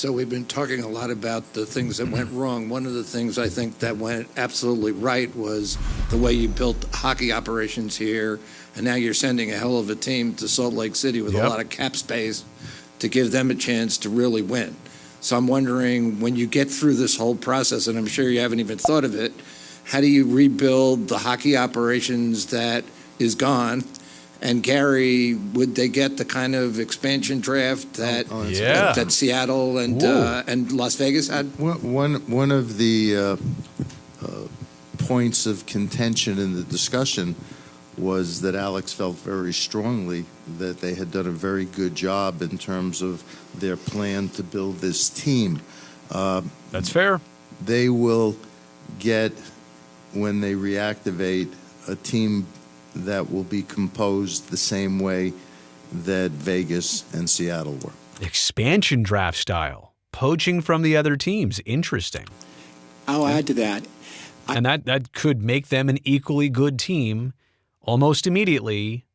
So we've been talking a lot about the things that went wrong. One of the things I think that went absolutely right was the way you built hockey operations here, and now you're sending a hell of a team to Salt Lake City with a lot of cap space to give them a chance to really win. So I'm wondering, when you get through this whole process, and I'm sure you haven't even thought of it, how do you rebuild the hockey operations that is gone? And Gary, would they get the kind of expansion draft that that Seattle and Las Vegas had? One of the points of contention in the discussion was that Alex felt very strongly that they had done a very good job in terms of their plan to build this team. That's fair. They will get, when they reactivate, a team that will be composed the same way that Vegas and Seattle were. Expansion draft style. Poaching from the other teams. Interesting. I'll add to that. And that could make them an equally good team almost immediately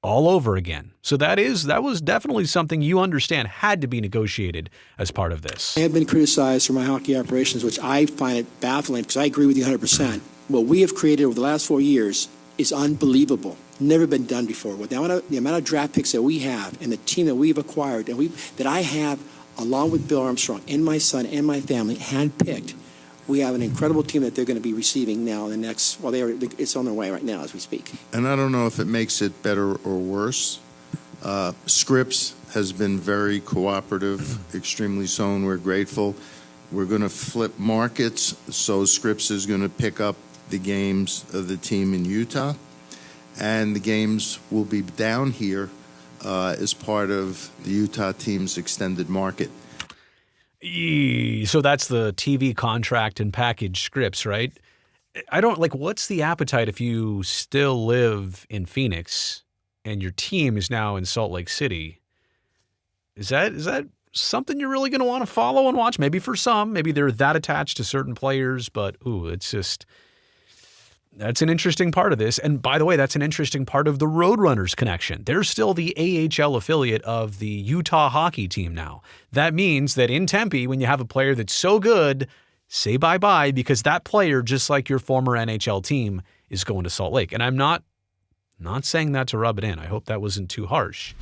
all over again. So that was definitely something you understand had to be negotiated as part of this. I have been criticized for my hockey operations, which I find it baffling because I agree with you 100%. What we have created over the last 4 years is unbelievable. Never been done before. With the amount of draft picks that we have and the team that we've acquired and that I have, along with Bill Armstrong and my son and my family, handpicked, we have an incredible team that they're going to be receiving now in the next, it's on their way right now as we speak. And I don't know if it makes it better or worse. Scripps has been very cooperative, extremely so, and we're grateful. We're going to flip markets, so Scripps is going to pick up the games of the team in Utah, and the games will be down here as part of the Utah team's extended market. So that's the TV contract and package Scripps, right? What's the appetite if you still live in Phoenix and your team is now in Salt Lake City? Is that something you're really going to want to follow and watch? Maybe for some, maybe they're that attached to certain players, but it's just... That's an interesting part of this. And by the way, that's an interesting part of the Roadrunners connection. They're still the AHL affiliate of the Utah hockey team now. That means that in Tempe, when you have a player that's so good, say bye-bye, because that player, just like your former NHL team, is going to Salt Lake. And I'm not saying that to rub it in. I hope that wasn't too harsh.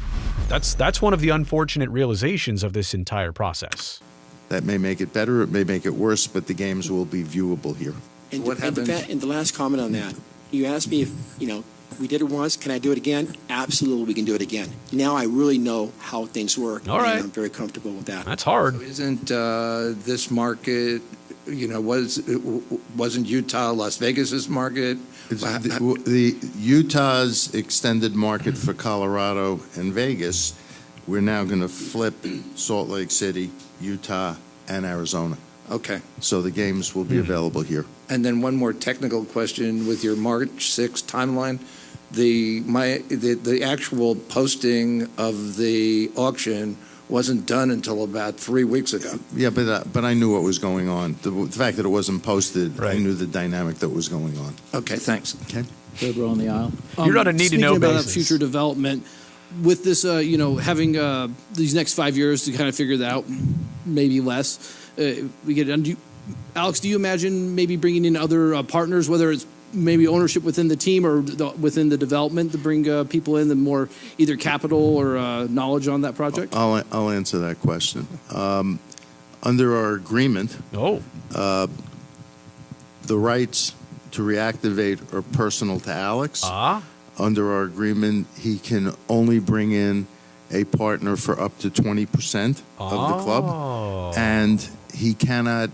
That's one of the unfortunate realizations of this entire process. That may make it better, it may make it worse, but the games will be viewable here. And What happens? And the last comment on that, you asked me if, we did it once, can I do it again? Absolutely, we can do it again. Now I really know how things work. All right. And I'm very comfortable with that. That's hard. So isn't this market, wasn't Utah Las Vegas's market? The Utah's extended market for Colorado and Vegas, we're now going to flip Salt Lake City, Utah, and Arizona. Okay. So the games will be available here. And then one more technical question with your March 6th timeline. The actual posting of the auction wasn't done until about 3 weeks ago. Yeah, but I knew what was going on. The fact that it wasn't posted, I knew the dynamic that was going on. Okay, thanks. Okay. Third row on the aisle. You're on a need-to-know Speaking about basis. future development, with this, having these next 5 years to kind of figure that out, maybe less. We get it. Alex, do you imagine maybe bringing in other partners, whether it's maybe ownership within the team or within the development, to bring people in, the more either capital or knowledge on that project? I'll answer that question. Under our agreement, the rights to reactivate are personal to Alex. Under our agreement, he can only bring in a partner for up to 20% of the club, and he cannot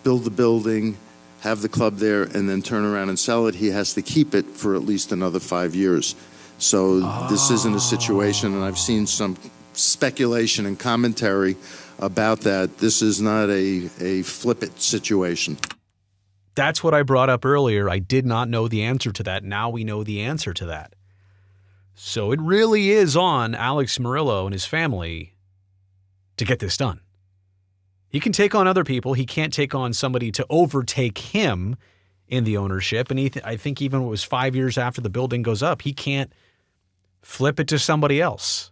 build the building, have the club there, and then turn around and sell it. He has to keep it for at least another 5 years. So this isn't a situation, and I've seen some speculation and commentary about that. This is not a flip-it situation. That's what I brought up earlier. I did not know the answer to that. Now we know the answer to that. So it really is on Alex Meruelo and his family to get this done. He can take on other people. He can't take on somebody to overtake him in the ownership. And I think even when it was 5 years after the building goes up, he can't flip it to somebody else.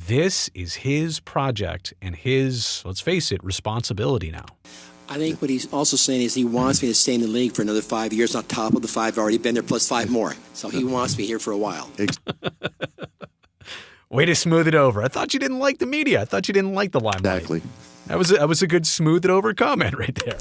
This is his project and his, let's face it, responsibility now. I think what he's also saying is he wants me to stay in the league for another 5 years on top of the 5 I've already been there, plus 5 more. So he wants me here for a while. Way to smooth it over. I thought you didn't like the media. I thought you didn't like the limelight. Exactly. That was a good smooth it over comment right there.